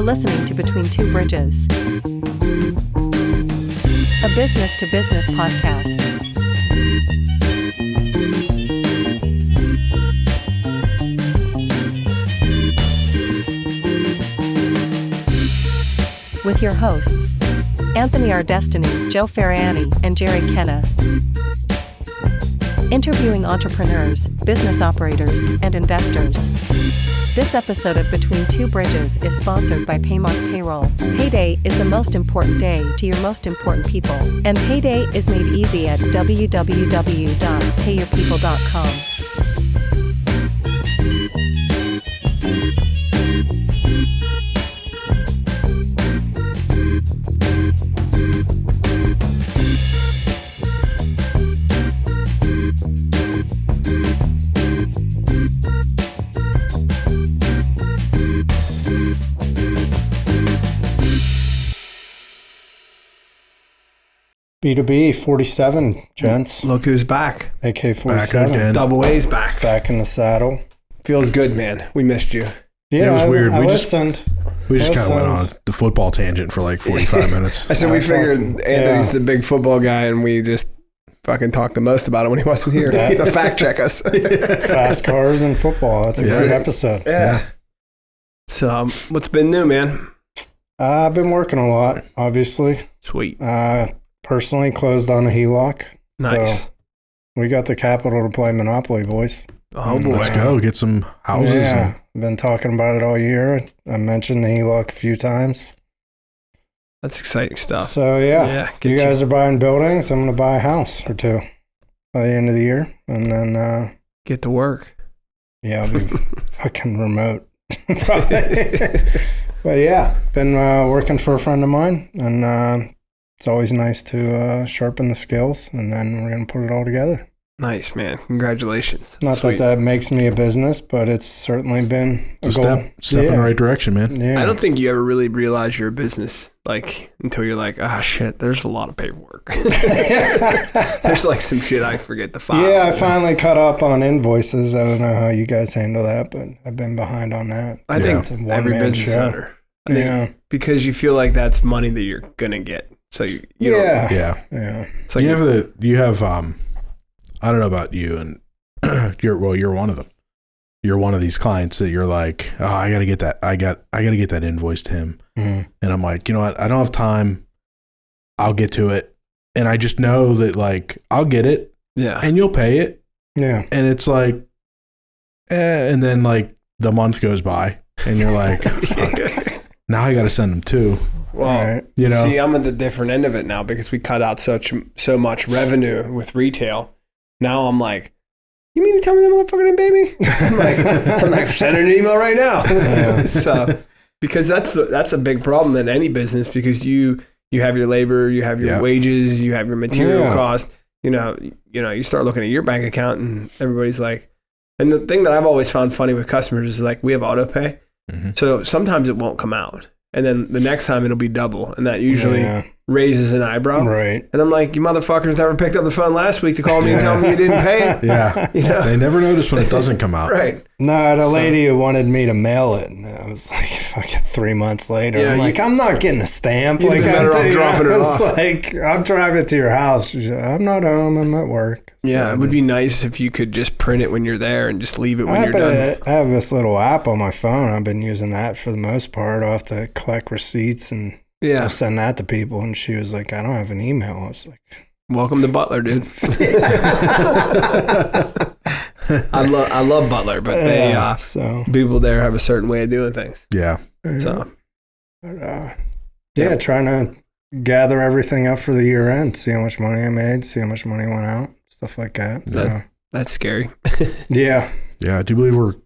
listening to Between Two Bridges, a business-to-business podcast. With your hosts, Anthony R. Destiny, Joe Ferrani, and Jerry Kenna. Interviewing entrepreneurs, business operators, and investors. This episode of Between Two Bridges is sponsored by Paymark Payroll. Payday is the most important day to your most important people, and payday is made easy at www.payyourpeople.com. B2B 47, gents. Look who's back. AK-47. Double A's back. Back in the saddle. Feels good, man. We missed you. Yeah, it was weird. I We listened. just kind of went on the football tangent for like 45 minutes. I said we figured Anthony's yeah. the big football guy, and we just fucking talked the most about it when he wasn't here to fact check us. Fast cars and football. That's a great episode. Yeah. So, what's been new, man? I've been working a lot, obviously. Sweet. Personally closed on a HELOC. Nice. So we got the capital to play Monopoly, boys. Oh, boy. Let's go get some houses. Yeah, I've been talking about it all year. I mentioned the HELOC a few times. That's exciting stuff. So, yeah you guys are buying buildings. I'm going to buy a house or two by the end of the year. And then... get to work. Yeah, I'll be fucking remote. But yeah, been working for a friend of mine, and it's always nice to sharpen the skills, and then we're going to put it all together. Nice, man. Congratulations. Not Sweet. that makes me a business, but it's certainly been a goal. Step in the right direction, man. Yeah. I don't think you ever really realize you're a business, like, until you're like, shit, there's a lot of paperwork. There's like some shit I forget to file. Yeah, I finally caught up on invoices. I don't know how you guys handle that, but I've been behind on that. I think it's a every one-man business show. owner. I think because you feel like that's money that you're going to get. So you don't, Yeah. It's like you have I don't know about you, and you're one of them. You're one of these clients that you're like, oh, I got to get that. I got to get that invoice to him. Mm-hmm. And I'm like, you know what? I don't have time. I'll get to it. And I just know that, like, I'll get it. Yeah. And you'll pay it. Yeah. And it's like, and then like the month goes by and you're like, now I got to send them two. Well, you know, see, I'm at the different end of it now because we cut out so much revenue with retail. Now I'm like, you mean to tell me that motherfucker didn't pay me? I'm like, send her an email right now. Yeah. So, because that's a big problem in any business, because you have your labor, you have your wages, you have your material cost. You know, you start looking at your bank account and everybody's like, and the thing that I've always found funny with customers is like, we have auto pay. Mm-hmm. So sometimes it won't come out. And then the next time it'll be double. And that usually raises an eyebrow. Right. And I'm like, you motherfuckers never picked up the phone last week to call me and tell me you didn't pay it. Yeah. You know? They never notice when it doesn't come out. Right. No, the lady who wanted me to mail it, and I was like, fucking 3 months later. Yeah, I'm like, I'm not getting a stamp. You'd Like, be better off dropping it off. Like, I'll drive it to your house. She's like, I'm not home. I'm at work. Yeah, it would be nice if you could just print it when you're there and just leave it when you're done. I have this little app on my phone. I've been using that for the most part. I'll have to collect receipts and I'll send that to people. And she was like, I don't have an email. I was like, welcome to Butler, dude. I love Butler, but they people there have a certain way of doing things. Yeah. So, trying to gather everything up for the year end, see how much money I made, see how much money went out, stuff like that. That's scary. Yeah. Yeah. Do you believe we're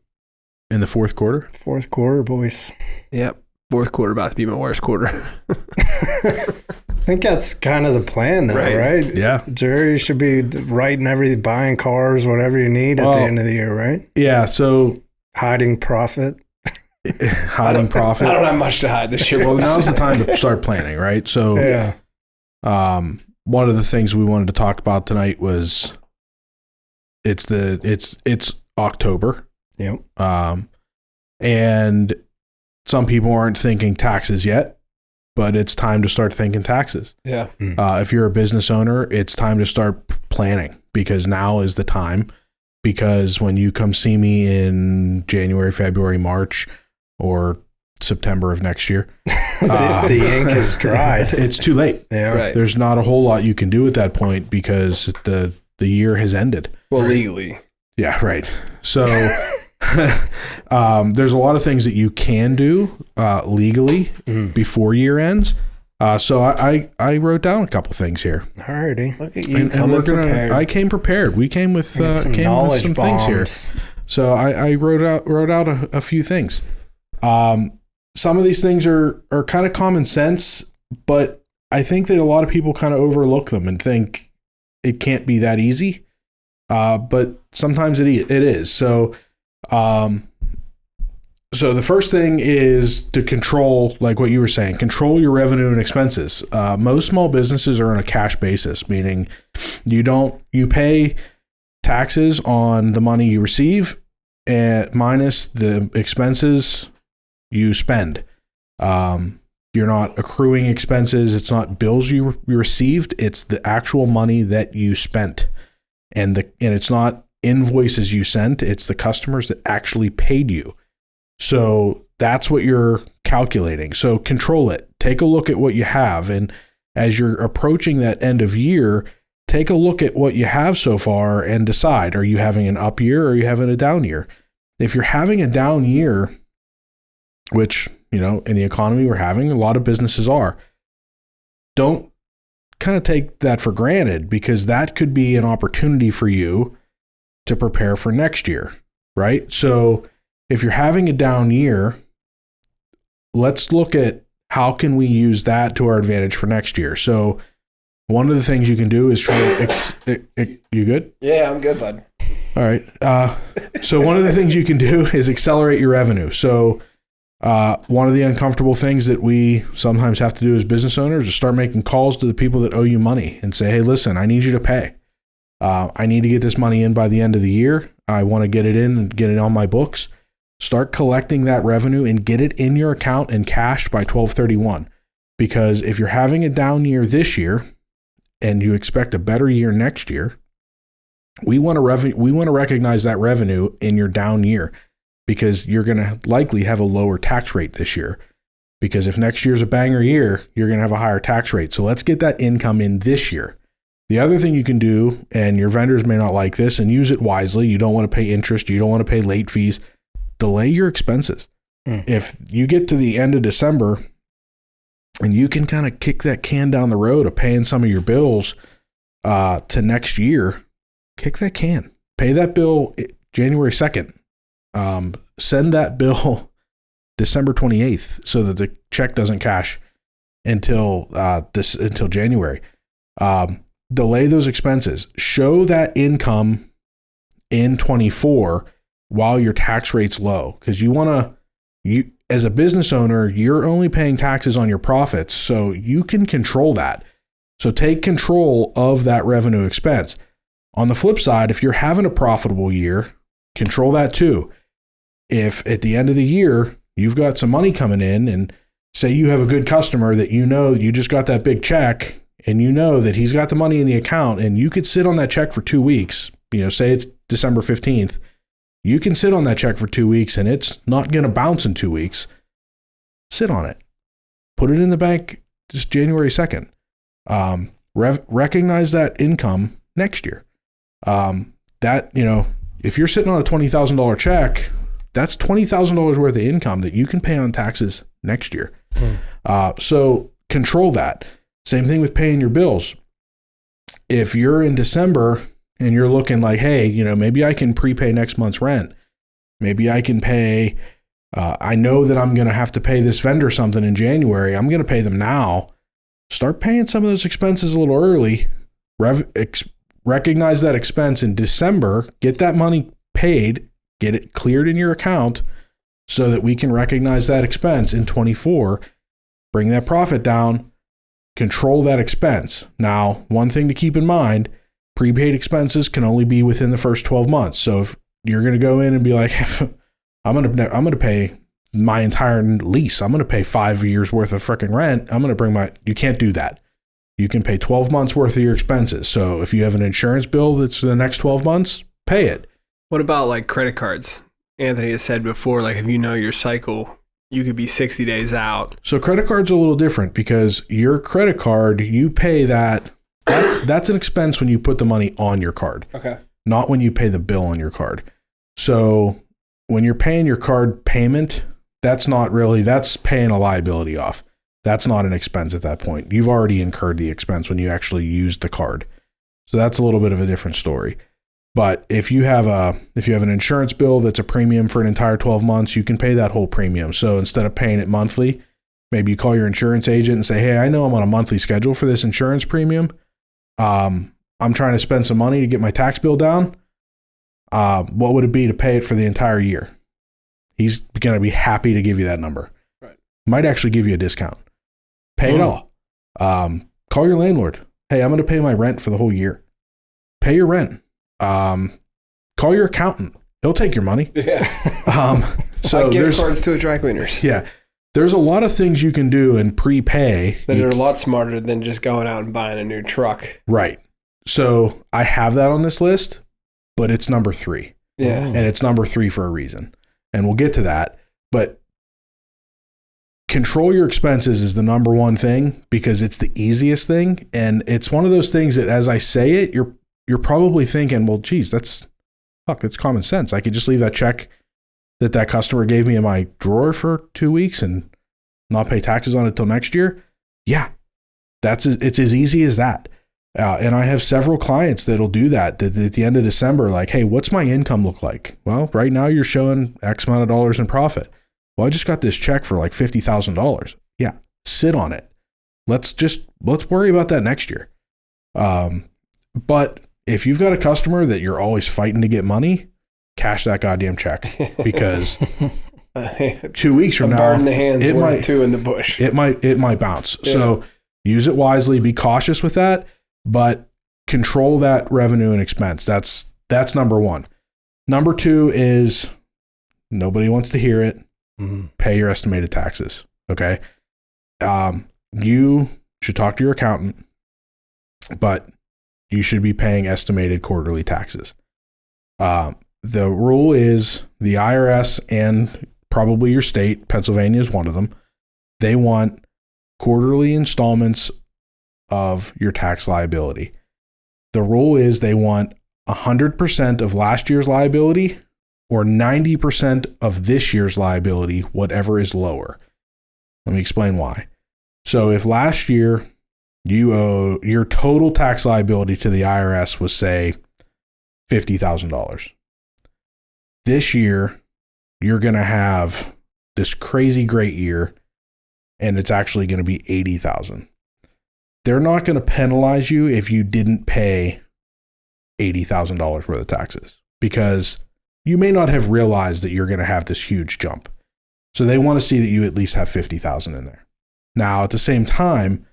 in the fourth quarter? Fourth quarter, boys. Yep. Fourth quarter about to be my worst quarter. I think that's kind of the plan, though, right? Yeah. Jerry, you should be buying cars, whatever you need at the end of the year, right? Yeah. So hiding profit. Hiding profit. I don't have much to hide this year. Well, now's the time to start planning, right? So, one of the things we wanted to talk about tonight was it's October. Yep. And some people aren't thinking taxes yet, but it's time to start thinking taxes. Yeah. If you're a business owner, it's time to start planning, because now is the time. Because when you come see me in January, February, March, or September of next year, the ink is dried. It's too late. Yeah. Right. There's not a whole lot you can do at that point because the year has ended. Well, legally. Yeah, right. So there's a lot of things that you can do legally before year ends. So I wrote down a couple things here. Alrighty. Look at you coming prepared. I came prepared. We came with some knowledge bombs things here. So I wrote out a few things. Some of these things are kind of common sense, but I think that a lot of people kind of overlook them and think it can't be that easy. But sometimes it is. So the first thing is to control, like what you were saying, control your revenue and expenses. Most small businesses are on a cash basis, meaning you pay taxes on the money you receive and minus the expenses you spend. You're not accruing expenses. It's not bills you received. It's the actual money that you spent. And it's not invoices you sent. It's the customers that actually paid you. So that's what you're calculating. So control it. Take a look at what you have. And as you're approaching that end of year, take a look at what you have so far and decide, are you having an up year or are you having a down year? If you're having a down year, which, in the economy we're having, a lot of businesses are, don't kind of take that for granted, because that could be an opportunity for you to prepare for next year, right? So if you're having a down year, let's look at how can we use that to our advantage for next year. So one of the things you can do is try to you good? Yeah, I'm good, bud. All right. So one of the things you can do is accelerate your revenue. So one of the uncomfortable things that we sometimes have to do as business owners is start making calls to the people that owe you money and say, hey, listen, I need you to pay. I need to get this money in by the end of the year. I want to get it in and get it on my books. Start collecting that revenue and get it in your account and cash by 12/31. Because if you're having a down year this year and you expect a better year next year, we want to recognize that revenue in your down year, because you're going to likely have a lower tax rate this year. Because if next year's a banger year, you're going to have a higher tax rate. So let's get that income in this year. The other thing you can do, and your vendors may not like this, and use it wisely, you don't want to pay interest, you don't want to pay late fees, delay your expenses. If you get to the end of December and you can kind of kick that can down the road of paying some of your bills to next year, kick that can. Pay that bill January 2nd. Send that bill December 28th so that the check doesn't cash until January. Delay those expenses. Show that income in 24 while your tax rate's low, because you as a business owner, you're only paying taxes on your profits, so you can control that. So take control of that revenue expense. On the flip side, if you're having a profitable year, control that too. If at the end of the year, you've got some money coming in, and say you have a good customer that you just got that big check, and that he's got the money in the account, and you could sit on that check for 2 weeks, say it's December 15th, you can sit on that check for 2 weeks and it's not going to bounce in 2 weeks. Sit on it. Put it in the bank just January 2nd. Recognize that income next year. If you're sitting on a $20,000 check, that's $20,000 worth of income that you can pay on taxes next year. So control that. Same thing with paying your bills. If you're in December and you're looking like, hey, maybe I can prepay next month's rent. Maybe I can pay, I know that I'm going to have to pay this vendor something in January. I'm going to pay them now. Start paying some of those expenses a little early. Recognize that expense in December. Get that money paid. Get it cleared in your account so that we can recognize that expense in 24. Bring that profit down. Control that expense. Now, one thing to keep in mind, prepaid expenses can only be within the first 12 months. So if you're going to go in and be like, I'm going to pay my entire lease. I'm going to pay 5 years worth of freaking rent. I'm going to bring you can't do that. You can pay 12 months worth of your expenses. So if you have an insurance bill that's the next 12 months, pay it. What about like credit cards? Anthony has said before, like if you know your cycle, you could be 60 days out. So credit cards are a little different because your credit card, you pay that. That's an expense when you put the money on your card. Okay. Not when you pay the bill on your card. So when you're paying your card payment, that's paying a liability off. That's not an expense at that point. You've already incurred the expense when you actually use the card. So that's a little bit of a different story. But if you have an insurance bill that's a premium for an entire 12 months, you can pay that whole premium. So instead of paying it monthly, maybe you call your insurance agent and say, hey, I know I'm on a monthly schedule for this insurance premium. I'm trying to spend some money to get my tax bill down. What would it be to pay it for the entire year? He's going to be happy to give you that number. Right. Might actually give you a discount. Pay it all. Call your landlord. Hey, I'm going to pay my rent for the whole year. Pay your rent. Call your accountant. He'll take your money. Yeah. So gift cards to a dry cleaners. Yeah. There's a lot of things you can do and prepay. That are a lot smarter than just going out and buying a new truck. Right. So I have that on this list, but it's number 3. Yeah. And it's number 3 for a reason. And we'll get to that. But control your expenses is the number one thing because it's the easiest thing. And it's one of those things that as I say it, you're probably thinking, well, geez, that's common sense. I could just leave that check that customer gave me in my drawer for 2 weeks and not pay taxes on it till next year. Yeah, it's as easy as that. And I have several clients that'll do that at the end of December, like, hey, what's my income look like? Well, right now you're showing X amount of dollars in profit. Well, I just got this check for like $50,000. Yeah, sit on it. Let's worry about that next year. But if you've got a customer that you're always fighting to get money, cash that goddamn check because 2 weeks from now, bird in the hands, it might 2 in the bush. It might bounce. Yeah. So use it wisely. Be cautious with that, but control that revenue and expense. That's number 1. Number 2 is nobody wants to hear it. Mm-hmm. Pay your estimated taxes. Okay. You should talk to your accountant, but you should be paying estimated quarterly taxes. The rule is the IRS and probably your state, Pennsylvania is one of them, they want quarterly installments of your tax liability. The rule is they want 100% of last year's liability or 90% of this year's liability, whatever is lower. Let me explain why. So if last year you owe your total tax liability to the IRS was, say, $50,000. This year, you're going to have this crazy great year, and it's actually going to be $80,000. They're not going to penalize you if you didn't pay $80,000 worth of taxes because you may not have realized that you're going to have this huge jump. So they want to see that you at least have $50,000 in there. Now, at the same time,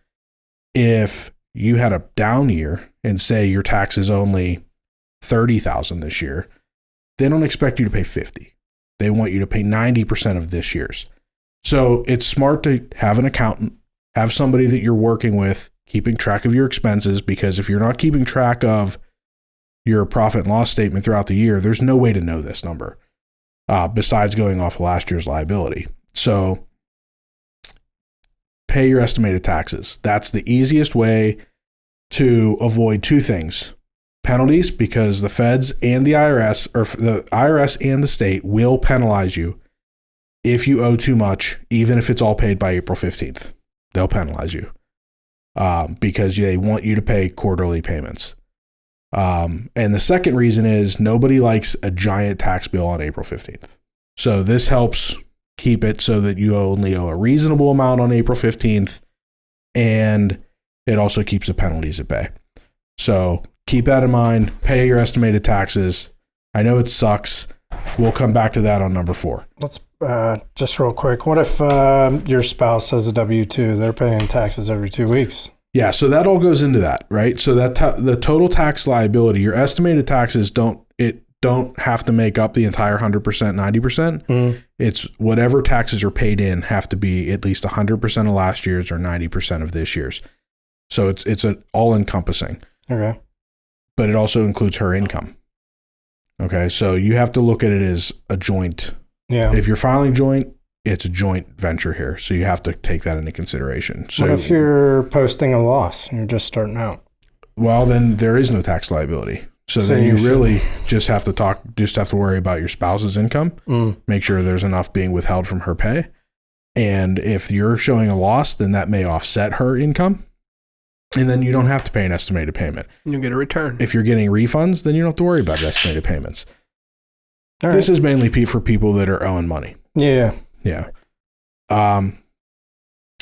if you had a down year and say your tax is only $30,000 this year, they don't expect you to pay $50,000. They want you to pay 90% of this year's. So it's smart to have an accountant, have somebody that you're working with, keeping track of your expenses, because if you're not keeping track of your profit and loss statement throughout the year, there's no way to know this number besides going off of last year's liability. So pay your estimated taxes. That's the easiest way to avoid 2 things. Penalties, because the feds and the IRS, or the IRS and the state, will penalize you if you owe too much, even if it's all paid by April 15th. They'll penalize you because they want you to pay quarterly payments. And the second reason is nobody likes a giant tax bill on April 15th. So this helps keep it so that you only owe a reasonable amount on April 15th, and it also keeps the penalties at bay. So keep that in mind. Pay your estimated taxes. I know it sucks. We'll come back to that on number 4. Let's just real quick. What if your spouse has a W-2? They're paying taxes every 2 weeks. Yeah, so that all goes into that, right? So that the total tax liability, your estimated taxes don't have to make up the entire 100%, 90%. It's whatever taxes are paid in have to be at least 100% of last year's or 90% of this year's. So it's an all encompassing. Okay. But it also includes her income. Okay. So you have to look at it as a joint. Yeah. If you're filing joint, it's a joint venture here. So you have to take that into consideration. So what if you're posting a loss and you're just starting out? Well, then there is no tax liability. So then you really just have to worry about your spouse's income, make sure there's enough being withheld from her pay. And if you're showing a loss, then that may offset her income. And then you don't have to pay an estimated payment. You'll get a return. If you're getting refunds, then you don't have to worry about estimated payments. All this right. is mainly for people that are owing money. Yeah. Yeah.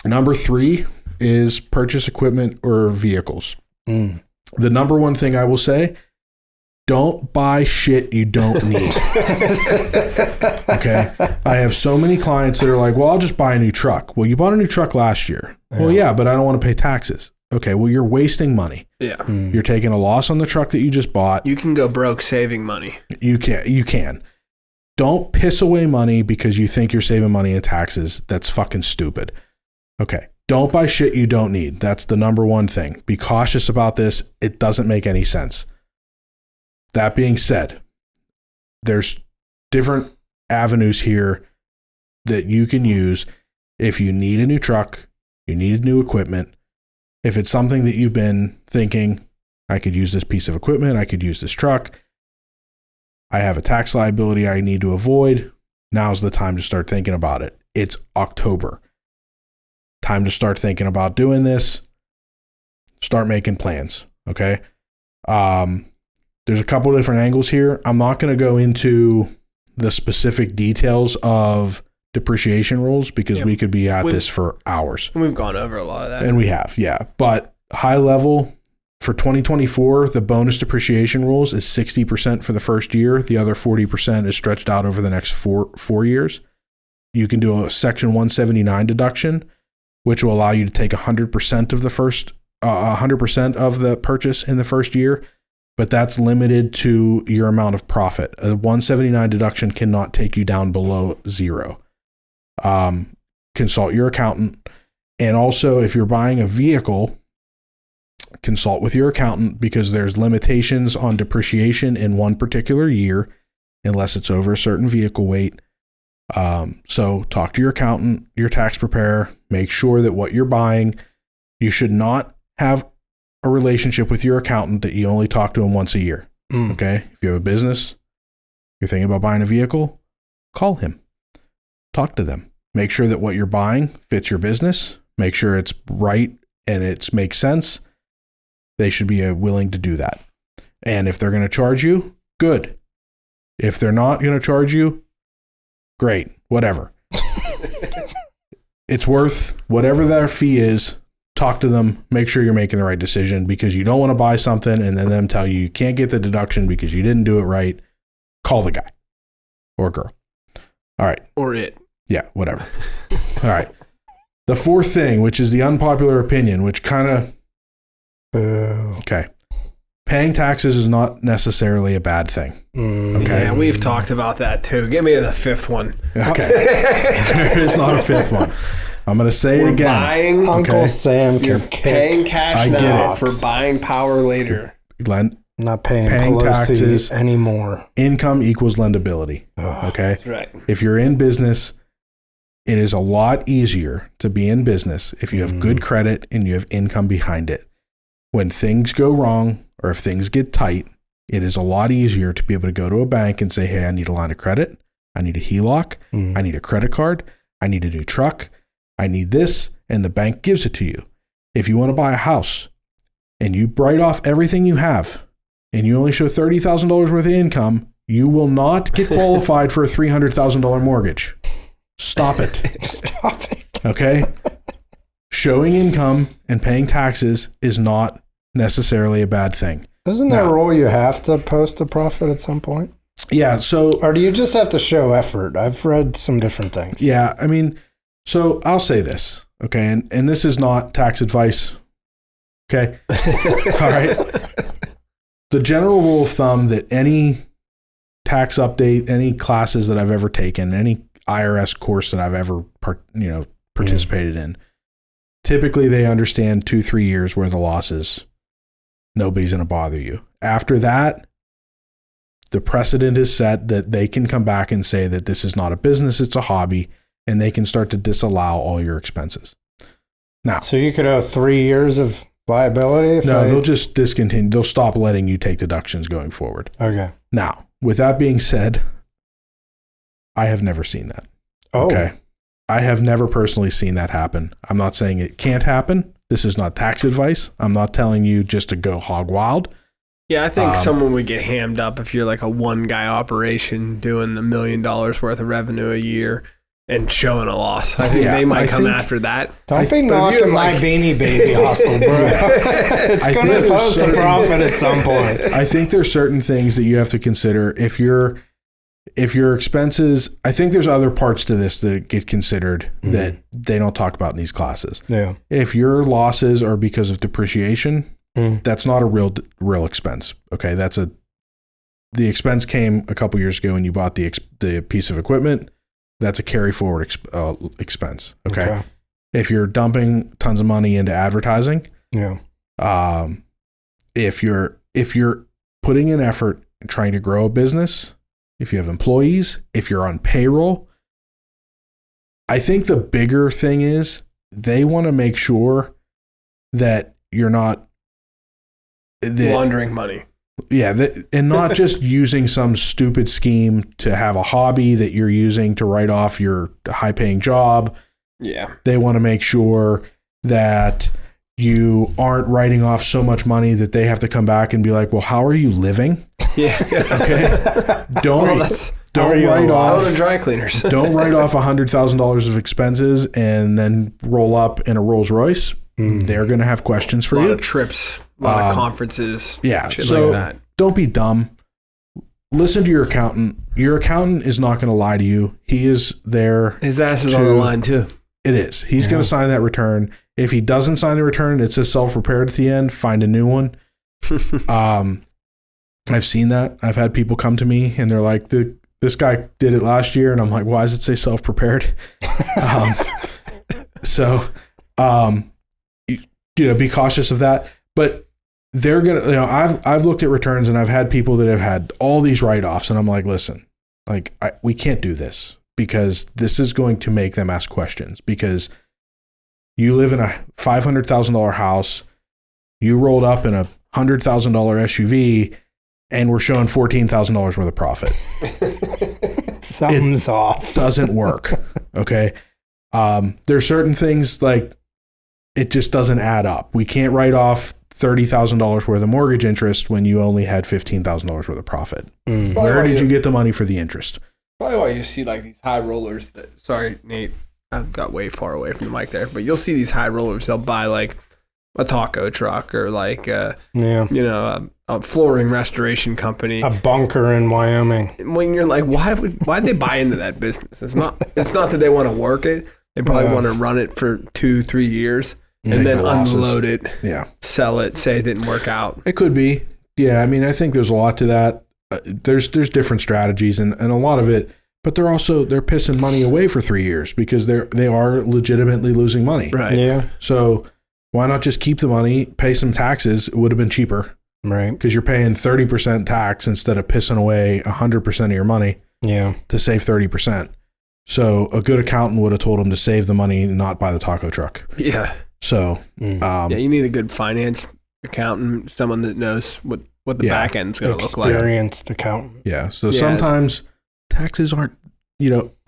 Number 3 is purchase equipment or vehicles. The number one thing I will say, don't buy shit you don't need. Okay. I have so many clients that are like, well, I'll just buy a new truck. Well, you bought a new truck last year. Yeah. Well, yeah, but I don't want to pay taxes. Okay. Well, you're wasting money. Yeah. You're taking a loss on the truck that you just bought. You can go broke saving money. You can. Don't piss away money because you think you're saving money in taxes. That's fucking stupid. Okay. Don't buy shit you don't need. That's the number one thing. Be cautious about this. It doesn't make any sense. That being said, there's different avenues here that you can use if you need a new truck, you need new equipment. If it's something that you've been thinking, I could use this piece of equipment, I could use this truck, I have a tax liability I need to avoid, now's the time to start thinking about it. It's October. Time to start thinking about doing this. Start making plans, okay? There's a couple of different angles here. I'm not going to go into the specific details of depreciation rules because we could be at this for hours. We've gone over a lot of that. And we have, yeah. But high level, for 2024, the bonus depreciation rules is 60% for the first year. The other 40% is stretched out over the next four years. You can do a Section 179 deduction, which will allow you to take 100% of the first 100% of the purchase in the first year, but that's limited to your amount of profit. A 179 deduction cannot take you down below 0. Consult your accountant. And also, if you're buying a vehicle, consult with your accountant because there's limitations on depreciation in one particular year, unless it's over a certain vehicle weight. So talk to your accountant, your tax preparer, make sure that what you're buying, you should not have a relationship with your accountant that you only talk to him once a year. Okay. If you have a business, you're thinking about buying a vehicle, call him, talk to them, make sure that what you're buying fits your business, make sure it's right and it makes sense. They should be willing to do that. And if they're going to charge you, good. If they're not going to charge you, great, whatever. It's worth whatever their fee is. Talk to them, make sure you're making the right decision because you don't want to buy something and then them tell you can't get the deduction because you didn't do it right. Call the guy or girl. All right. Or it. Yeah, whatever. All right. The fourth thing, which is the unpopular opinion, which kind of... Okay. Paying taxes is not necessarily a bad thing. Okay. Yeah, we've talked about that too. Give me the fifth one. Okay. There is not a fifth one. I'm going to say it again. Buying, Uncle Sam you're can paying cash now for box. buying power later. Not paying Paying Pelosi taxes anymore. Income equals lendability. Okay. That's right. If you're in business, it is a lot easier to be in business if you have good credit and you have income behind it. When things go wrong or if things get tight, it is a lot easier to be able to go to a bank and say, hey, I need a line of credit. I need a HELOC. I need a credit card. I need a new truck. I need this. And the bank gives it to you. If you want to buy a house and you write off everything you have and you only show $30,000 worth of income, you will not get qualified for a $300,000 mortgage. Stop it. Stop it. Okay? Showing income and paying taxes is not necessarily a bad thing. Isn't there a rule you have to post a profit at some point? Yeah, so... Or do you just have to show effort? I've read some different things. Yeah, I mean, so I'll say this, okay? And this is not tax advice, okay? All right? The general rule of thumb that any tax update, any classes that I've ever taken, any IRS course that I've ever participated in, typically they understand 2-3 years worth of losses. Nobody's going to bother you. After that, the precedent is set that they can come back and say that this is not a business, it's a hobby, and they can start to disallow all your expenses. Now, so you could have 3 years of liability? They'll just discontinue. They'll stop letting you take deductions going forward. Okay. Now, with that being said, I have never seen that. Oh. Okay. I have never personally seen that happen. I'm not saying it can't happen. This is not tax advice. I'm not telling you just to go hog wild. Yeah, I think someone would get hammed up if you're like a one-guy operation doing $1 million worth of revenue a year and showing a loss. I think they might come after that. Don't be knocking my Beanie Baby hustle, bro. It's going to post a profit at some point. I think there's certain things that you have to consider. If your expenses, I think there's other parts to this that get considered that they don't talk about in these classes. Yeah. If your losses are because of depreciation, that's not a real expense. Okay, the expense came a couple years ago when you bought the piece of equipment. That's a carry forward expense. Okay? If you're dumping tons of money into advertising, if you're putting in effort and trying to grow a business, if you have employees, if you're on payroll, I think the bigger thing is they want to make sure that you're not laundering money. Yeah, and not just using some stupid scheme to have a hobby that you're using to write off your high-paying job. Yeah. They want to make sure that you aren't writing off so much money that they have to come back and be like, well, how are you living? Yeah. Okay. Don't write off dry cleaners. Don't write off $100,000 of expenses and then roll up in a Rolls Royce. They're going to have questions for you. A lot of trips, a lot of conferences. Yeah. Shit so like that. Don't be dumb. Listen to your accountant. Your accountant is not going to lie to you. He is there. His ass is on the line too. It is. He's going to sign that return. If he doesn't sign the return, it says self-prepared at the end. Find a new one. I've seen that. I've had people come to me and they're like, this guy did it last year. And I'm like, why does it say self-prepared? Be cautious of that. But they're going to, I've looked at returns and I've had people that have had all these write-offs. And I'm like, listen, we can't do this because this is going to make them ask questions because you live in a $500,000 house. You rolled up in a $100,000 SUV and we're showing $14,000 worth of profit. Something's off. Doesn't work. Okay. There's certain things like it just doesn't add up. We can't write off $30,000 worth of mortgage interest when you only had $15,000 worth of profit. Where did you get the money for the interest? Probably why you see like these high rollers that, sorry, Nate, I got way far away from the mic there, but you'll see these high rollers. They'll buy like a taco truck or like a flooring restoration company, a bunker in Wyoming. When you're like, why'd they buy into that business? It's not that they want to work it. They probably want to run it for 2-3 years and then unload it, sell it, say it didn't work out. It could be. Yeah. I mean, I think there's a lot to that. There's different strategies and a lot of it, but they're pissing money away for 3 years because they are legitimately losing money. Right. Yeah. So why not just keep the money, pay some taxes? It would have been cheaper. Right. Because you're paying 30% tax instead of pissing away 100% of your money to save 30%. So a good accountant would have told him to save the money, not buy the taco truck. Yeah. So, you need a good finance accountant, someone that knows what the back end's going to look like. Experienced accountant. Yeah. So sometimes taxes aren't,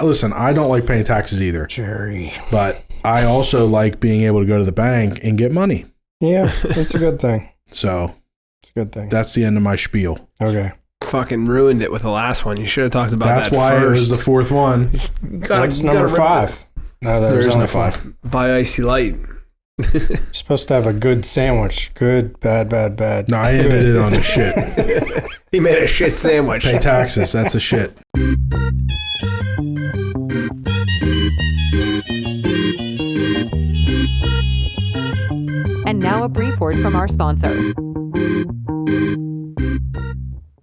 listen, I don't like paying taxes either. Jerry. But I also like being able to go to the bank and get money. Yeah, that's a good thing. So it's a good thing. That's the end of my spiel. Okay. Fucking ruined it with the last one. You should have talked about that first. That's why it was the fourth one. What's number 5? No, there is no 5. Buy Icy Light. You're supposed to have a good sandwich. Good, bad. No, I ended it on the shit. He made a shit sandwich. Pay taxes. That's a shit. And now a brief word from our sponsor.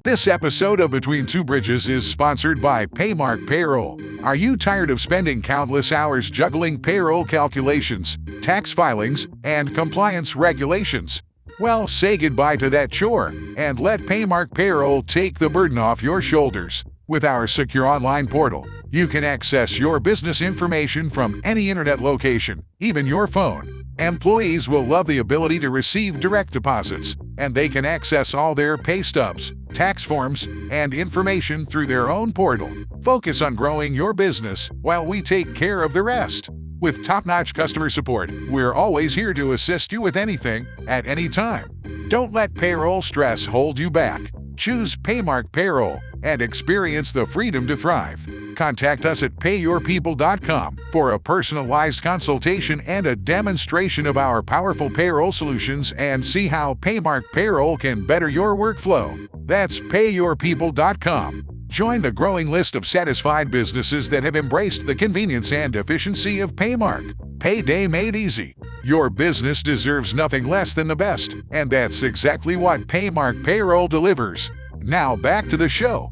This episode of Between Two Bridges is sponsored by Paymark Payroll. Are you tired of spending countless hours juggling payroll calculations, tax filings, and compliance regulations? Well, say goodbye to that chore and let Paymark Payroll take the burden off your shoulders. With our secure online portal, you can access your business information from any internet location, even your phone. Employees will love the ability to receive direct deposits, and they can access all their pay stubs, tax forms, and information through their own portal. Focus on growing your business while we take care of the rest. With top-notch customer support, we're always here to assist you with anything, at any time. Don't let payroll stress hold you back. Choose Paymark Payroll and experience the freedom to thrive. Contact us at payyourpeople.com for a personalized consultation and a demonstration of our powerful payroll solutions, and see how Paymark Payroll can better your workflow. That's payyourpeople.com. Join the growing list of satisfied businesses that have embraced the convenience and efficiency of Paymark. Payday made easy. Your business deserves nothing less than the best, and that's exactly what Paymark Payroll delivers. Now back to the show.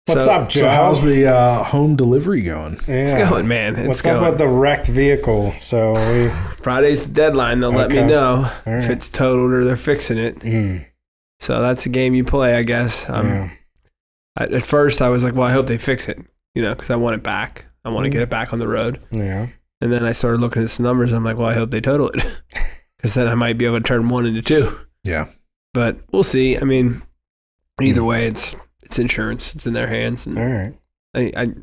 What's up, Joe? So how's the home delivery going? Yeah. It's going, man. What's up with the wrecked vehicle? So Friday's the deadline. They'll let me know right. if it's totaled or they're fixing it. So that's a game you play, I guess. At first, I was like, well, I hope they fix it, because I want it back. I want to get it back on the road. Yeah. And then I started looking at some numbers. And I'm like, well, I hope they total it, because then I might be able to turn 1 into 2. Yeah. But we'll see. I mean, either way, it's insurance. It's in their hands. And all right.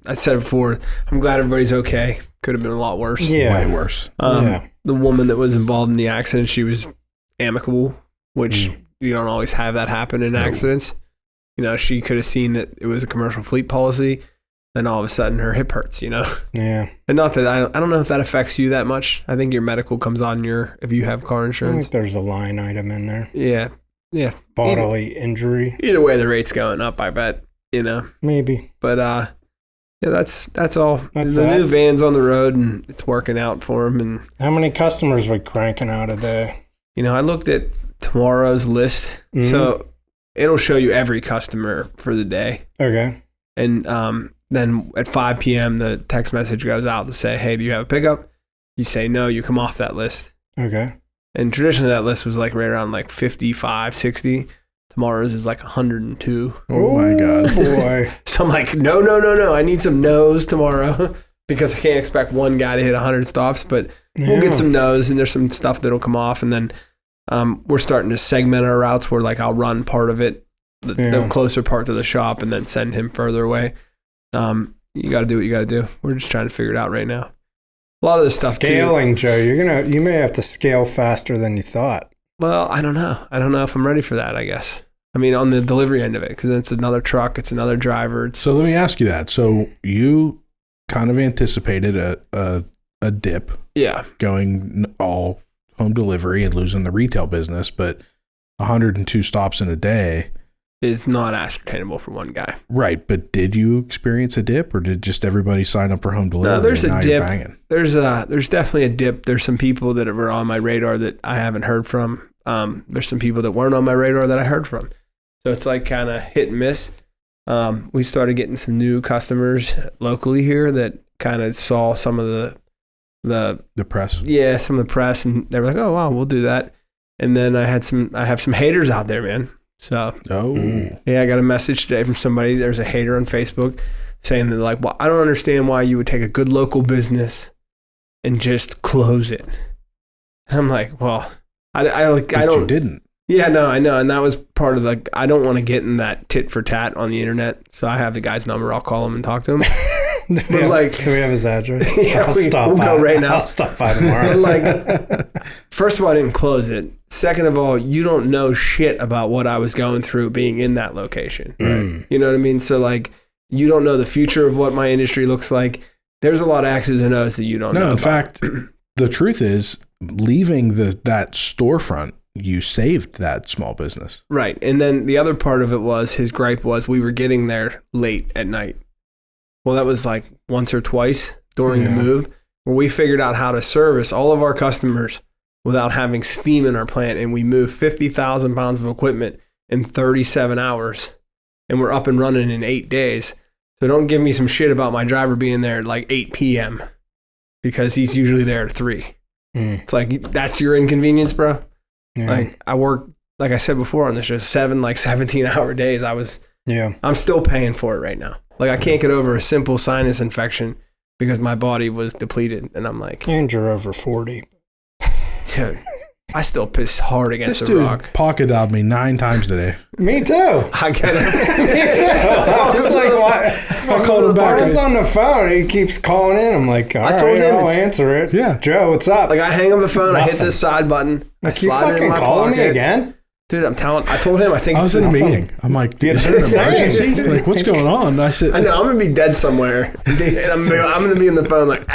I said it before. I'm glad everybody's okay. Could have been a lot worse. Yeah. Way worse. The woman that was involved in the accident, she was amicable, which you don't always have that happen in accidents. She could have seen that it was a commercial fleet policy. Then all of a sudden her hip hurts, Yeah. And not that I don't know if that affects you that much. I think your medical comes on if you have car I insurance. think there's a line item in there. Yeah. Yeah. Bodily injury. Either way, the rate's going up, I bet, Maybe. But, yeah, that's all. That's the that. new van's on the road and it's working out for them. And How many customers we cranking out a day? I looked at tomorrow's list. So it'll show you every customer for the day. Okay. And then at 5 p.m., the text message goes out to say, hey, do you have a pickup? You say no, you come off that list. Okay. And traditionally that list was like right around like 55, 60. Tomorrow's is like 102. Oh my God. Boy. So I'm like, no. I need some no's tomorrow because I can't expect one guy to hit 100 stops, but we'll get some no's and there's some stuff that'll come off. And then we're starting to segment our routes where like I'll run part of it, the closer part to the shop, and then send him further away. You got to do what you got to do. We're just trying to figure it out right now. A lot of this stuff scaling, Joe. You may have to scale faster than you thought. Well, I don't know. I don't know if I'm ready for that, I guess. I mean, on the delivery end of it, because it's another truck, it's another driver. So let me ask you that. So you kind of anticipated a dip. Yeah. Going all home delivery and losing the retail business, but 102 stops in a day is not ascertainable for one guy. Right, but did you experience a dip, or did just everybody sign up for home delivery? No, there's a dip. There's definitely a dip. There's some people that were on my radar that I haven't heard from. There's some people that weren't on my radar that I heard from. So it's like kind of hit and miss. We started getting some new customers locally here that kind of saw some of the press. Yeah, some of the press, and they were like, "Oh wow, we'll do that." And then I have some haters out there, man. So, yeah, I got a message today from somebody. There's a hater on Facebook saying that, like, well, I don't understand why you would take a good local business and just close it. I'm like, well, I don't. You didn't. Yeah, no, I know. And that was part of I don't want to get in that tit for tat on the internet. So I have the guy's number. I'll call him and talk to him. Do we have his address? Yeah, we'll go right now. I'll stop by tomorrow. First of all, I didn't close it. Second of all, you don't know shit about what I was going through being in that location. Right? You know what I mean? So you don't know the future of what my industry looks like. There's a lot of X's and O's that you don't know. No, in fact, the truth is, leaving that storefront, you saved that small business. Right. And then the other part of it was, his gripe was we were getting there late at night. Well, that was like once or twice during the move, where we figured out how to service all of our customers without having steam in our plant, and we moved 50,000 pounds of equipment in 37 hours, and we're up and running in 8 days. So don't give me some shit about my driver being there at like 8 p.m. because he's usually there at 3. It's like, that's your inconvenience, bro. Yeah. Like, I work, like I said before on the show, 17-hour days. I'm still paying for it right now. Like, I can't get over a simple sinus infection because my body was depleted, and I'm like, and you're over 40. Dude, I still piss hard against this the dude rock. Pocket dialed me 9 times today. Me too. I get it. Me too. I was like, what? I called him back. I was on the phone. He keeps calling in. I'm like, all right, I'll answer it. Yeah. Joe, what's up? Like, I hang up the phone. I hit this side button. Like, you fucking calling me again? Dude, I told him, I was in a meeting. I'm like, is there an emergency? Like, what's going on? I said, I know, I'm going to be dead somewhere. And I'm going to be in the phone like,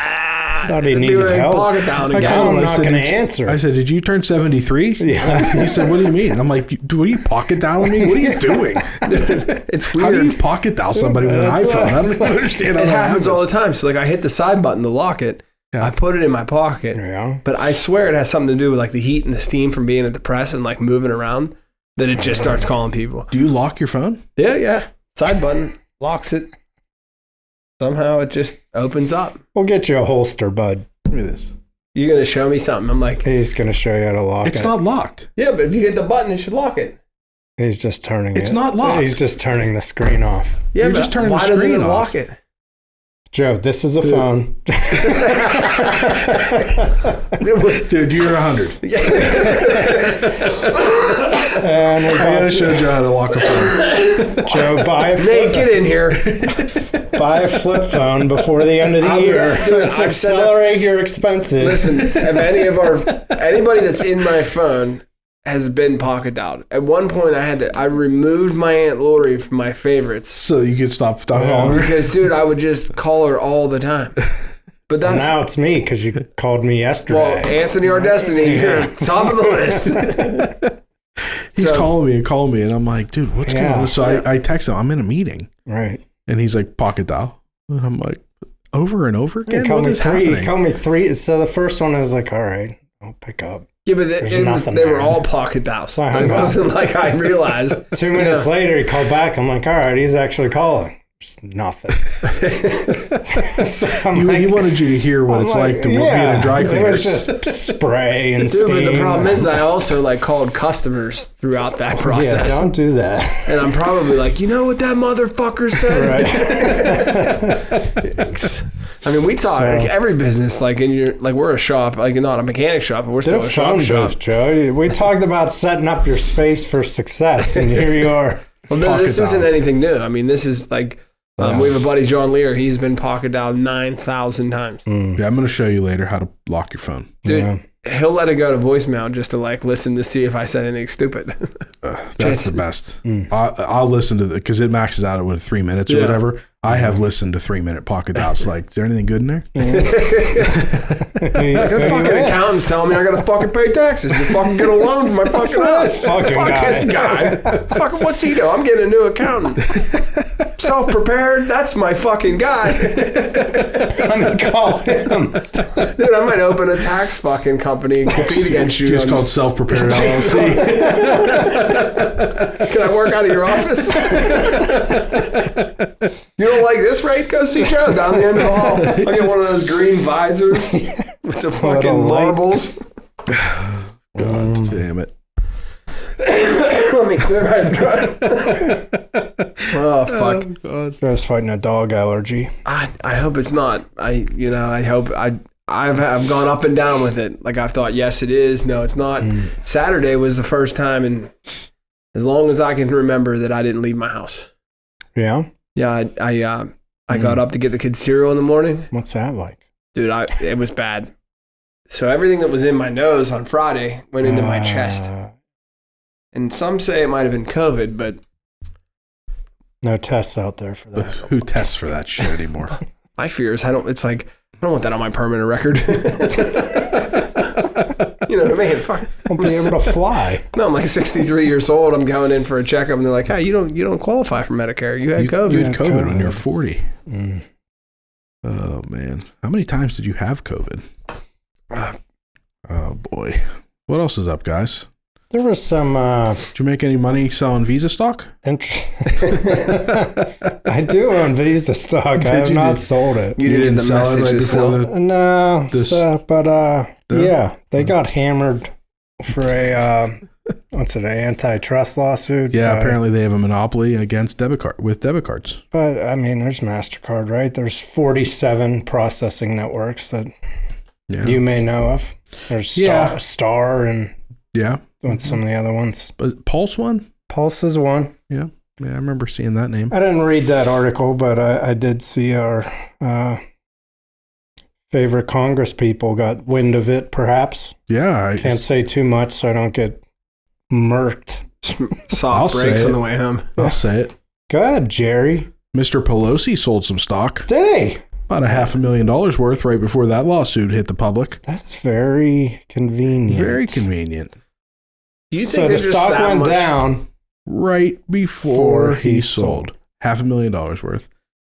thought he needed help. Pocket down again. I'm not going to answer. I said, did you turn 73? Yeah. He said, what do you mean? I'm like, what are you pocket dialing me? What are you doing? It's weird. How do you pocket dial somebody with an iPhone? I don't even understand how it that happens all the time. So, like, I hit the side button to lock it. Yeah. I put it in my pocket. Yeah. But I swear it has something to do with, like, the heat and the steam from being at the press and, like, moving around. That it just starts calling people. Do you lock your phone? Yeah. Side button, locks it. Somehow it just opens up. We'll get you a holster, bud. Look at this. You're going to show me something. I'm like, he's going to show you how to lock it. It's not locked. Yeah, but if you hit the button, it should lock it. He's just turning it. It's not locked. He's just turning the screen off. Yeah, You're but just turning why the screen doesn't it off? lock it? Joe, this is a phone. Dude, you're 100. And we're going to show Joe how to lock a phone. Joe, buy a flip. Nate, get in here. Buy a flip phone before the end of the year. Let's accelerate your expenses. Listen, if anybody that's in my phone has been pocket dialed. At one point, I removed my Aunt Lori from my favorites. So you could stop calling her? Because, dude, I would just call her all the time. But now it's me because you called me yesterday. Well, Anthony or Destiny, you're top of the list. He's calling me, and I'm like, dude, what's going on? So I text him, I'm in a meeting. Right. And he's like, pocket dial. And I'm like, over and over again? Call me 3. He called me 3. So the first one I was like, all right, I'll pick up. Yeah, but they were all pocket dials. So it wasn't like I realized. 2 minutes later, he called back. I'm like, all right, he's actually calling. Just nothing. So he wanted you to hear what it's like to be in a dry cleaners. It was just spray and steam. But the problem is I also called customers throughout that process. Yeah, don't do that. And I'm probably like, you know what that motherfucker said? Right. I mean, we talk every business, we're a shop, not a mechanic shop, but we're still a shop. Joe. We talked about setting up your space for success, and here you are. Well, this isn't anything new. I mean, this is like, we have a buddy, John Lear. He's been pocket dialed 9,000 times. Yeah, I'm going to show you later how to lock your phone. Dude, he'll let it go to voicemail just to listen to see if I said anything stupid. That's the best. I'll listen to because it maxes out at 3 minutes or whatever. I have listened to 3-minute pocket dials. Like, is there anything good in there? The fucking accountant's telling me I gotta fucking pay taxes to fucking get a loan for my fucking house. Fuck this guy. Fucking what's he doing? I'm getting a new accountant. Self-prepared. That's my fucking guy. Let me call him. Dude, I might open a tax fucking company and compete against you. Just called Self-Prepared LLC. Can I work out of your office? You don't like this rate? Go see Joe down the end of the hall. I'll get one of those green visors with the fucking marbles. God damn it. Let me clear my throat. Oh, fuck. God. Joe's fighting a dog allergy. I hope it's not. I hope I've gone up and down with it. Like, I've thought, yes, it is. No, it's not. Saturday was the first time in as long as I can remember that I didn't leave my house. Yeah? Yeah, I got up to get the kids cereal in the morning. What's that like? Dude, it was bad. So everything that was in my nose on Friday went into my chest. And some say it might have been COVID, but... No tests out there for that. Who tests for that shit anymore? My fear is I don't want that on my permanent record. You know what I mean? Fuck. Won't be able to fly. No, I'm like 63 years old. I'm going in for a checkup, and they're like, "Hey, you don't qualify for Medicare. You had COVID. You had COVID when you were 40." Mm. Oh man, how many times did you have COVID? Oh, boy. What else is up, guys? There was some... Did you make any money selling Visa stock? I do own Visa stock. I have not sold it. You didn't sell it right before No, yeah, they got hammered for a... what's it, an antitrust lawsuit? Yeah, apparently they have a monopoly against debit cards. But, I mean, there's MasterCard, right? There's 47 processing networks that you may know of. There's Star and some of the other ones. But Pulse one? Pulse is one. Yeah, I remember seeing that name. I didn't read that article, but I did see our favorite Congress people got wind of it, perhaps. Yeah. I can't say too much so I don't get murked. Soft breaks on the way home. I'll say it. Go ahead, Jerry. Mr. Pelosi sold some stock. Did he? About $500,000 worth right before that lawsuit hit the public. That's very convenient. Very convenient. So the stock went down right before he sold. $500,000 worth.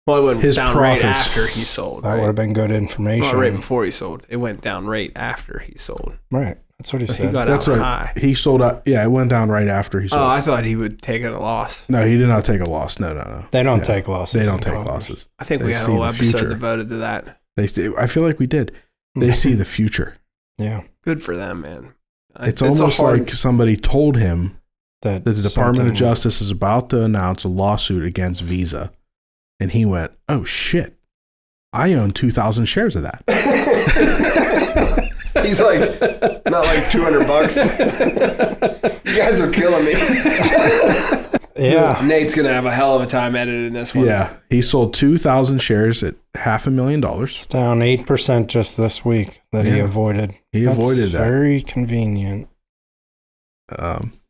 Well, it went down right after he sold. That would have been good information. Not right before he sold. It went down right after he sold. Right. That's what he said. He got out high. He sold out. Yeah, it went down right after he sold. Oh, I thought he would take a loss. No, he did not take a loss. No. They don't take losses. They don't take losses. I think we had a whole episode devoted to that. I feel like we did. They see the future. Yeah. Good for them, man. It's almost like somebody told him that the Department of Justice is about to announce a lawsuit against Visa. And he went, oh, shit. I own 2,000 shares of that. He's like, not like $200. You guys are killing me. Yeah. Nate's going to have a hell of a time editing this one. Yeah. He sold 2,000 shares at $500,000. It's down 8% just this week that he avoided. Avoided that. Very convenient.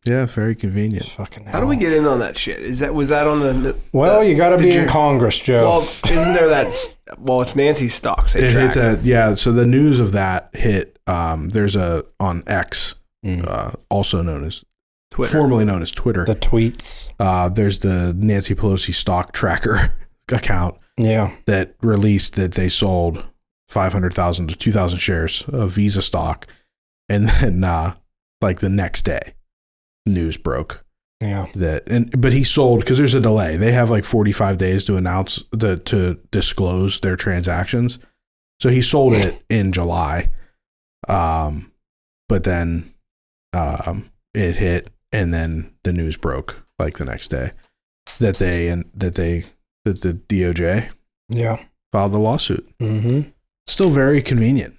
Yeah, very convenient. Fucking hell. How do we get in on that shit? Was that on the... Well, you got to be in Congress, Joe. Well, isn't there that... Well, it's Nancy's stocks. They track. Hit that, yeah, so the news of that hit, there's on X, also known as Twitter. Formerly known as Twitter. The tweets. There's the Nancy Pelosi stock tracker account that released that they sold 500,000 to 2,000 shares of Visa stock. And then like the next day, news broke. Yeah. But he sold, because there's a delay. They have like 45 days to announce to disclose their transactions. So he sold it in July. But then it hit, and then the news broke like the next day that the DOJ filed the lawsuit. Mm-hmm. Still very convenient.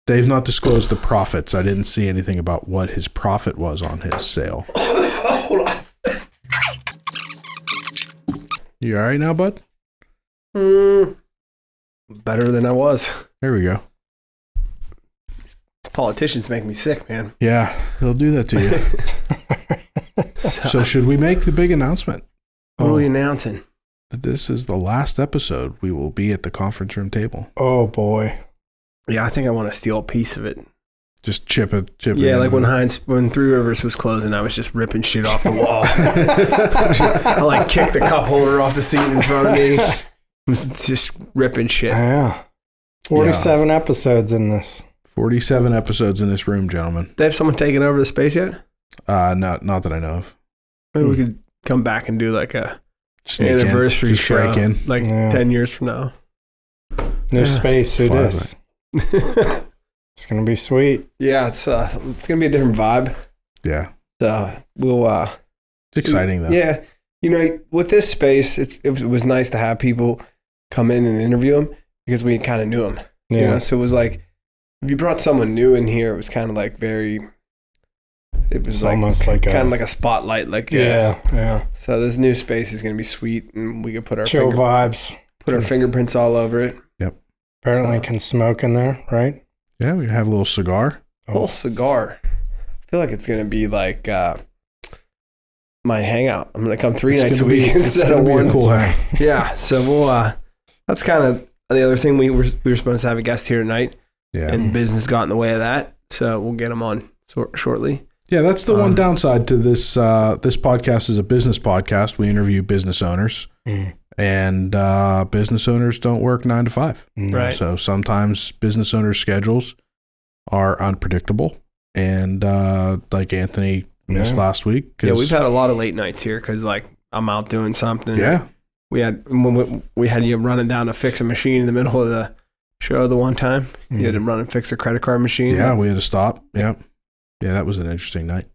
They've not disclosed the profits. I didn't see anything about what his profit was on his sale. Hold on. You all right now, bud? Better than I was. There we go. Politicians make me sick, man. Yeah, they'll do that to you. So should we make the big announcement? What are we announcing? That this is the last episode we will be at the conference room table. Oh, boy. Yeah, I think I want to steal a piece of it. Just chip it. Yeah, like when Three Rivers was closing, I was just ripping shit off the wall. I like kicked the cup holder off the seat in front of me. I was just ripping shit. Yeah. 47 episodes in this. 47 episodes in this room, gentlemen. They have someone taking over the space yet? Not that I know of. Maybe we could come back and do like a anniversary show, like 10 years from now. New space, who dis? It's gonna be sweet. Yeah, it's gonna be a different vibe. Yeah. So we'll. It's exciting though. Yeah, with this space, it was nice to have people come in and interview them because we kind of knew them. Yeah. So it was like if you brought someone new in here, it was kind of like very. It was like almost like kind of like a spotlight, like yeah. So this new space is gonna be sweet, and we could put our chill vibes, put our fingerprints all over it. Yep. Apparently, can smoke in there, right? Yeah, we can have a little cigar. A little cigar. I feel like it's gonna be like my hangout. I'm gonna come 3 nights a week instead of one. Cool hang. Yeah. So we'll. That's kind of the other thing. We were supposed to have a guest here tonight. Yeah. And business got in the way of that, so we'll get him on shortly. Yeah, that's the one downside to this. This podcast is a business podcast. We interview business owners, and business owners don't work 9 to 5. Right. So sometimes business owners' schedules are unpredictable. And like Anthony missed last week. Yeah, we've had a lot of late nights here because like I'm out doing something. Yeah. We had you running down to fix a machine in the middle of the show the one time. You had to run and fix a credit card machine. Yeah, we had to stop. Yep. Yeah, that was an interesting night.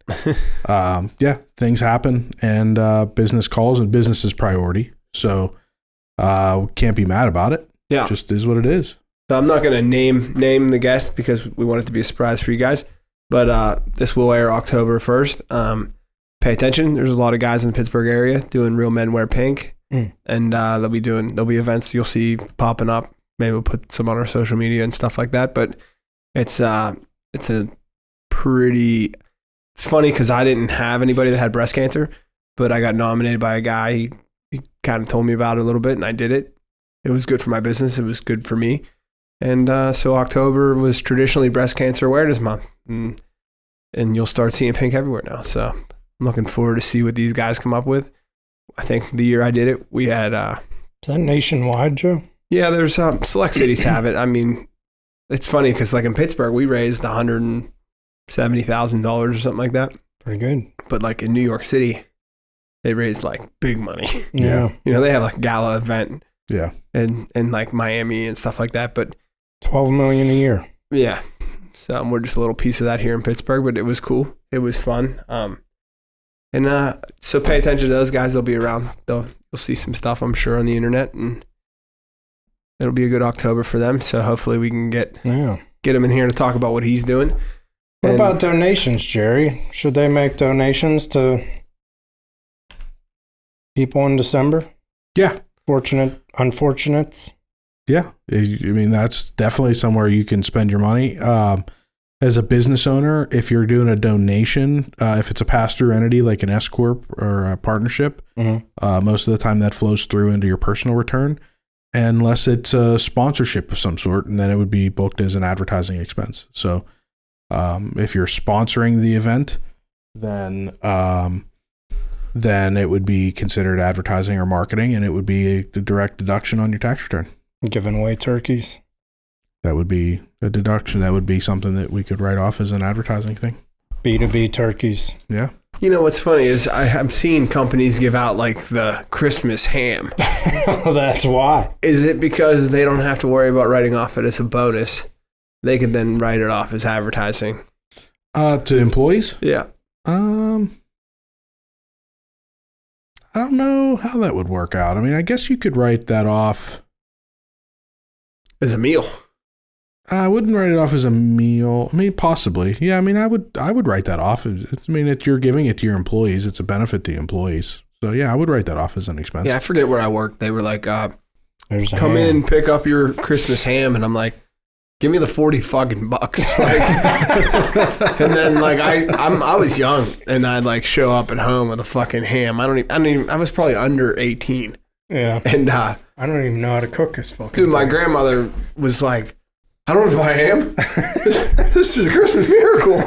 Things happen and business calls and business is priority. So we can't be mad about it. Yeah. It just is what it is. So I'm not going to name the guest because we want it to be a surprise for you guys. But this will air October 1st. Pay attention. There's a lot of guys in the Pittsburgh area doing Real Men Wear Pink. And there'll be events you'll see popping up. Maybe we'll put some on our social media and stuff like that. But it's funny because I didn't have anybody that had breast cancer, but I got nominated by a guy. He kind of told me about it a little bit and I did it. It was good for my business. It was good for me. And so October was traditionally Breast Cancer Awareness Month. And you'll start seeing pink everywhere now. So I'm looking forward to see what these guys come up with. I think the year I did it, we had... Is that nationwide, Joe? Yeah, there's select cities have it. I mean, it's funny because like in Pittsburgh, we raised $170,000 or something like that. Pretty good. But like in New York City, they raised like big money. Yeah. You know, they have like a gala event. Yeah. And like Miami and stuff like that. But $12 million a year. Yeah. So we're just a little piece of that here in Pittsburgh, but it was cool. It was fun. So pay attention to those guys. They'll be around. You'll see some stuff, I'm sure, on the internet, and it'll be a good October for them. So hopefully we can get him in here to talk about what he's doing. What about donations, Jerry? Should they make donations to people in December? Yeah. Unfortunates? Yeah. I mean, that's definitely somewhere you can spend your money. As a business owner, if you're doing a donation, if it's a pass-through entity like an S-Corp or a partnership, most of the time that flows through into your personal return, unless it's a sponsorship of some sort, and then it would be booked as an advertising expense. So if you're sponsoring the event, then it would be considered advertising or marketing, and it would be a direct deduction on your tax return. Giving away turkeys. That would be a deduction. That would be something that we could write off as an advertising thing. B2B turkeys. Yeah. You know, what's funny is I'm seeing companies give out like the Christmas ham. That's why. Is it because they don't have to worry about writing off it as a bonus? They could then write it off as advertising. To employees? Yeah. I don't know how that would work out. I mean, I guess you could write that off as a meal. I wouldn't write it off as a meal. I mean, possibly. Yeah, I mean, I would write that off. I mean, you're giving it to your employees. It's a benefit to the employees. So, yeah, I would write that off as an expense. Yeah, I forget where I worked. They were like, come in, pick up your Christmas ham. And I'm like, give me the $40 fucking bucks. Like, and then, like, I was young, and I'd, like, show up at home with a fucking ham. I was probably under 18. Yeah. And I don't even know how to cook this fucking dude, my grandmother was like, I don't know if I am. This is a Christmas miracle,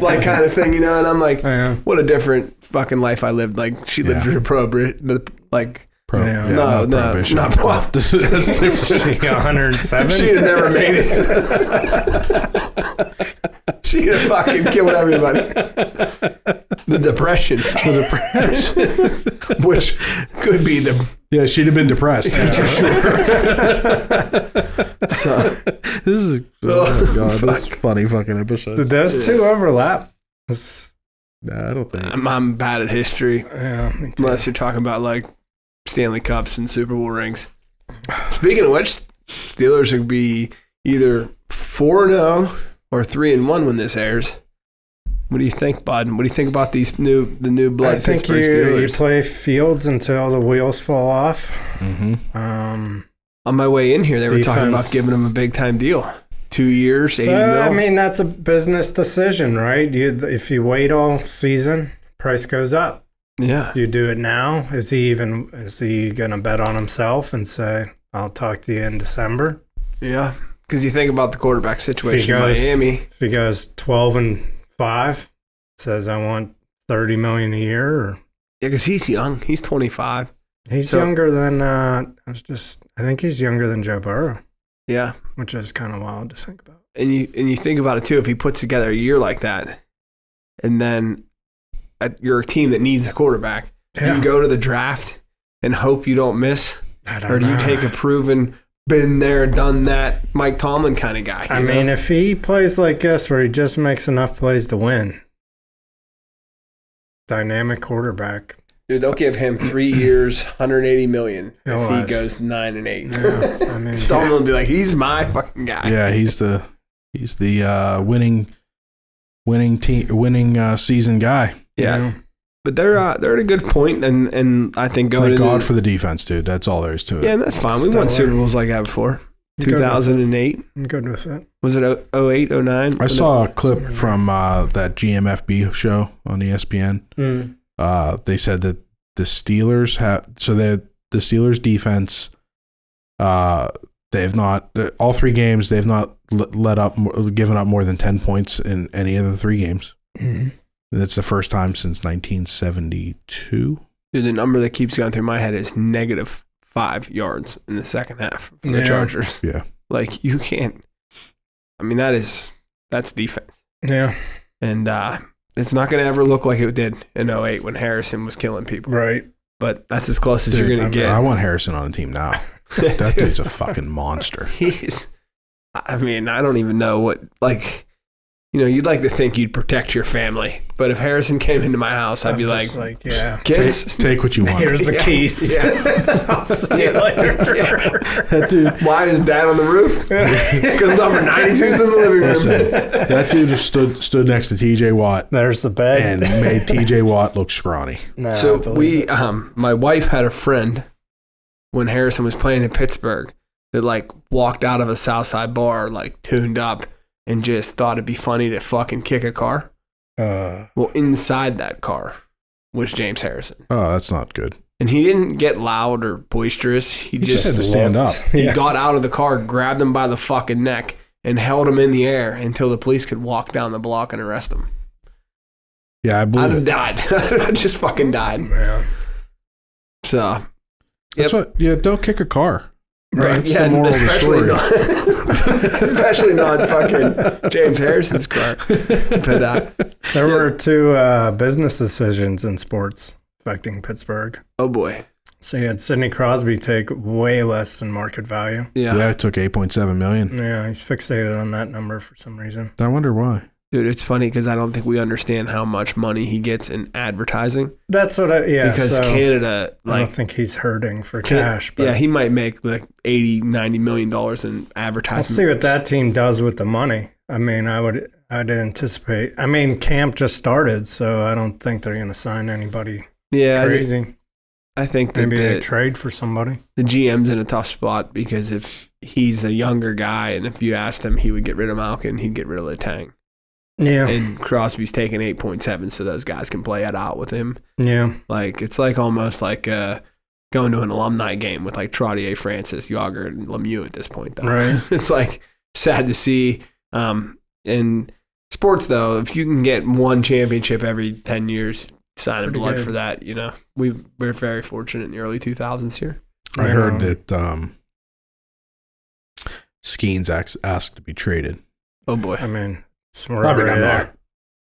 like kind of thing, you know. And I'm like, what a different fucking life I lived. Like she lived through not prohibition. Not That's different. She got 107. She'd have never made it. She'd have fucking killed everybody. The depression, which could be the. Yeah, she'd have been depressed. That's for sure. So this is this funny fucking episode. Did those two overlap? No, I don't think. I'm bad at history. Yeah, unless you're talking about like Stanley Cups and Super Bowl rings. Speaking of which, Steelers will be either 4-0 or 3-1 when this airs. What do you think, Bud? What do you think about the new blood? I think you play Fields until the wheels fall off. Mm-hmm. On my way in here, they were talking about giving him a big time deal. 2 years, $80 million. I mean, that's a business decision, right? If you wait all season, price goes up. Yeah. You do it now. Is he going to bet on himself and say, I'll talk to you in December? Yeah. Because you think about the quarterback situation in Miami. If he goes 12-5, says I want $30 million a year. Or, yeah, because he's young. He's 25. He's younger than, I think he's younger than Joe Burrow. Yeah. Which is kind of wild to think about. and you think about it too, if he puts together a year like that, and then you're a team that needs a quarterback, do you go to the draft and hope you don't miss? Or do you take a proven, been there, done that, Mike Tomlin kind of guy? I mean, if he plays like this, where he just makes enough plays to win, dynamic quarterback. Dude, they'll give him 3 years, $180 million if he goes 9-8. Yeah, I mean, Tomlin will be like, he's my fucking guy. Yeah, he's the winning season guy. Yeah. But they're at a good point, and I think going Thank God for the defense, dude. That's all there is to it. Yeah, and that's fine. We won Super Bowls like that before. 2008. I'm good with it. Was it 08, 09? I saw a clip from that GMFB show on ESPN. They said that the Steelers the Steelers defense, they've not, all 3 games, they've not given up more than 10 points in any of the 3 games. Mm-hmm. That's the first time since 1972. Dude, the number that keeps going through my head is -5 yards in the second half for the Chargers. Yeah. Like, you can't. I mean, that's defense. Yeah. And it's not going to ever look like it did in 08 when Harrison was killing people. Right. But that's as close as you're going to get. I want Harrison on the team now. That dude's a fucking monster. I mean, I don't even know what, like, you'd like to think you'd protect your family. But if Harrison came into my house, I'd be like, kids, take what you want. Here's the keys. Yeah. I'll see you later. Yeah. That dude. Why is Dad on the roof? Because number 92's in the living room. Listen, that dude stood next to TJ Watt. There's the bed. And made TJ Watt look scrawny. No, so my wife had a friend when Harrison was playing in Pittsburgh that like walked out of a Southside bar like tuned up and just thought it'd be funny to fucking kick a car. Well, inside that car was James Harrison. Oh, that's not good. And he didn't get loud or boisterous. He just had to stand up. He got out of the car, grabbed him by the fucking neck, and held him in the air until the police could walk down the block and arrest him. Yeah, I believe I'd have died. I just fucking died. Yeah. So, that's what. Yeah, don't kick a car. Right. That's the moral of the story. Especially not fucking James Harrison's car. But there were 2 business decisions in sports affecting Pittsburgh. Oh boy. So you had Sidney Crosby take way less than market value. Yeah, it took $8.7 million. Yeah, he's fixated on that number for some reason. I wonder why. Dude, it's funny because I don't think we understand how much money he gets in advertising. That's what because Canada, like, I don't think he's hurting for cash. But yeah, he might make like $80-90 million in advertising. We'll see what that team does with the money. I mean, I'd anticipate. I mean, camp just started, so I don't think they're going to sign anybody crazy. I think that maybe they trade for somebody. The GM's in a tough spot because if he's a younger guy and if you asked him, he would get rid of Malkin, he'd get rid of Letang. Yeah. And Crosby's taking 8.7 so those guys can play it out with him. Yeah. Like, it's like almost like going to an alumni game with like Trottier, Francis, Yager, and Lemieux at this point, though. Right. It's like sad to see. In sports, though, if you can get one championship every 10 years, sign in blood for that, we're very fortunate in the early 2000s here. I heard that Skeens asked to be traded. Oh, boy. I mean, I'm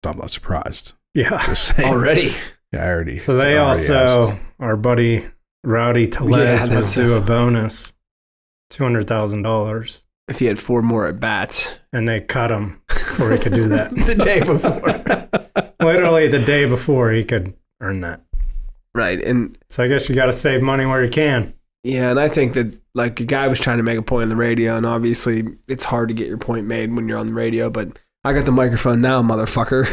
not surprised. Yeah. Already? Yeah, I already. So they also, our buddy Rowdy Tellez was due a bonus, $200,000. If he had 4 more at bats. And they cut him before he could do that. The day before. Literally the day before he could earn that. Right. And so I guess you got to save money where you can. Yeah, and I think that like a guy was trying to make a point on the radio, and obviously it's hard to get your point made when you're on the radio, but I got the microphone now, motherfucker.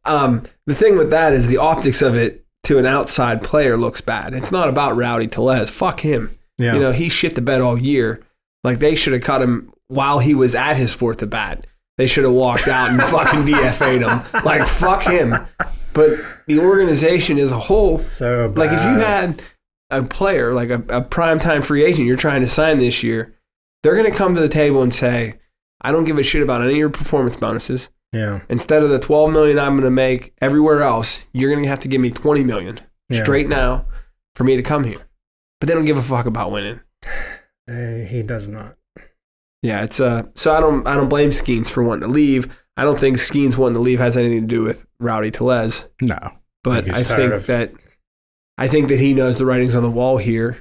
The thing with that is the optics of it to an outside player looks bad. It's not about Rowdy Tellez. Fuck him. Yeah. He shit the bed all year. Like, they should have cut him while he was at his 4th at bat. They should have walked out and fucking DFA'd him. Like, fuck him. But the organization as a whole, so bad. Like, if you had a player, like a primetime free agent you're trying to sign this year, they're going to come to the table and say, I don't give a shit about any of your performance bonuses. Yeah. Instead of the $12 million I'm going to make everywhere else, you're going to have to give me $20 million straight now for me to come here. But they don't give a fuck about winning. He does not. Yeah, it's so I don't blame Skeens for wanting to leave. I don't think Skeens wanting to leave has anything to do with Rowdy Tellez. No. But I think that he knows the writing's on the wall here.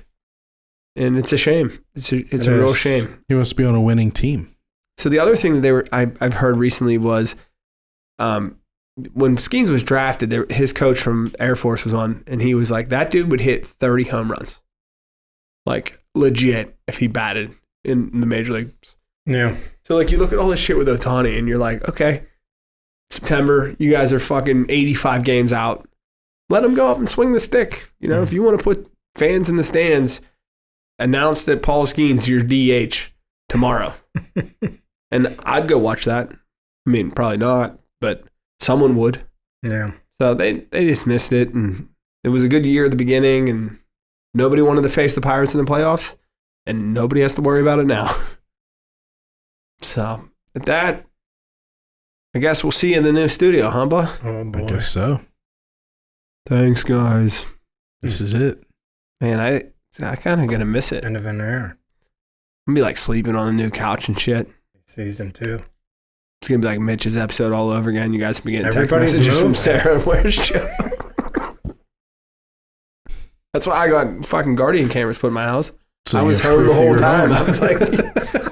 And it's a shame. It's a real shame. He must be on a winning team. So the other thing that I've heard recently was when Skeens was drafted, his coach from Air Force was on, and he was like, that dude would hit 30 home runs. Like, legit, if he batted in the major leagues. Yeah. So, like, you look at all this shit with Ohtani, and you're like, okay, September, you guys are fucking 85 games out. Let him go up and swing the stick. You know, if you want to put fans in the stands, announce that Paul Skeens is your DH tomorrow. And I'd go watch that. I mean, probably not, but someone would. Yeah. So they just missed it, and it was a good year at the beginning, and nobody wanted to face the Pirates in the playoffs, and nobody has to worry about it now. So, at that, I guess we'll see you in the new studio, huh, Bubba? Oh, boy. I guess so. Thanks, guys. This is it. Man, I kind of gonna miss it. End of an era. I'm gonna be like sleeping on the new couch and shit. Season 2. It's gonna be like Mitch's episode all over again. You guys be getting text Everybody's messages from moved. Sarah. Where's Joe? That's why I got fucking Guardian cameras put in my house. So I was you have home the proof that whole you were time. home. I was like,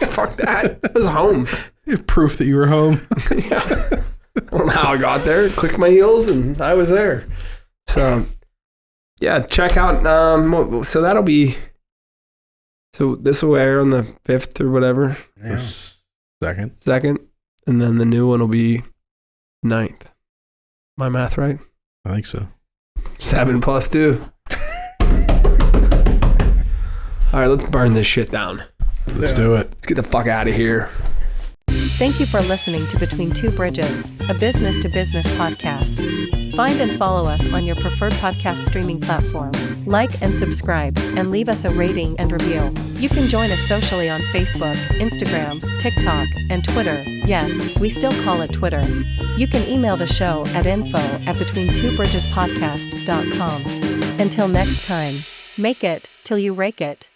fuck that. I was home. You have proof that you were home. Yeah. I don't know how I got there. Clicked my heels and I was there. So, yeah, check out. So that'll be. So this will air on the 5th or whatever. Yeah. Second. And then the new one will be 9th. My math right? I think so. 7 plus 2. All right, let's burn this shit down. Let's do it. Let's get the fuck out of here. Thank you for listening to Between Two Bridges, a business-to-business podcast. Find and follow us on your preferred podcast streaming platform. Like and subscribe, and leave us a rating and review. You can join us socially on Facebook, Instagram, TikTok, and Twitter. Yes, we still call it Twitter. You can email the show at info@betweentwobridgespodcast.com. Until next time, make it till you rake it.